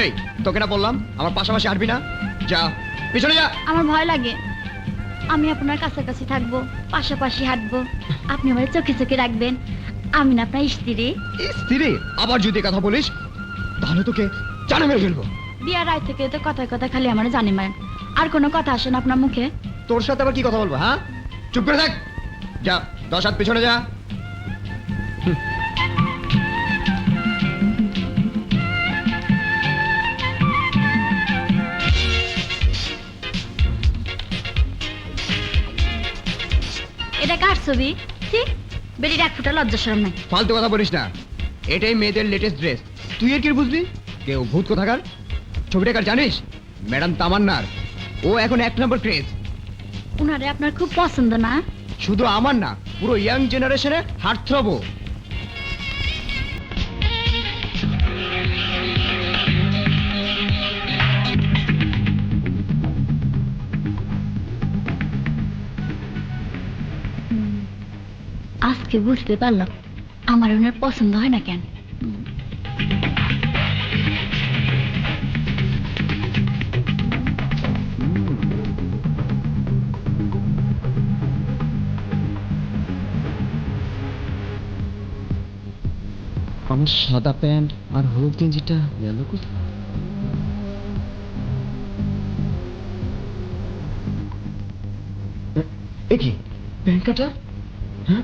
এই তোকে না বললাম আমার পাশাপাশি হাঁটবি না, যা পিছনে যা। আমার ভয় লাগে। আমি আপনার কাছাকাছি থাকবো, পাশাপাশি হাঁটবো, আপনি আমার চোখে চোখে রাখবেন। আমি না আপনার স্ত্রী। স্ত্রী? আবার যদি কথা বলিস তাহলে তোকে জানে মেরে ফেলবো। বিয়ার রায় থেকে তো কথায় কথা খালি আমার জানি মারেন, আর কোনো কথা আসে না আপনার মুখে। তোর সাথে আবার কি কথা বলবো? হ্যাঁ, চুপ করে থাক, যা 10 হাত পিছনে যা। এটা কার ছবি? ঠিক বেরিয়ে এক ফুটা লজ্জা শরম নাই। ফালতু কথা বলিস না, এটাই মেয়েদের লেটেস্ট ড্রেস। তুই এর কি বুঝবি? কেউ ভূত কোথাকার। ছবিটা কার জানিস? ম্যাডাম তামান্নার। ও এখন 1 নম্বর ক্রেজ। উনারে আপনার খুব পছন্দ না? শুধু আমার না, পুরো ইয়াং জেনারেশনে হার্ট থ্রবো। আজকে বুঝতে পারলাম আমার ওনার পছন্দ হয় না কেন। আমার সাদা প্যান্ট আর হলুদ গেঞ্জিটা গেল কোথায়? এ কি প্যান্ট কাটা? হ্যাঁ,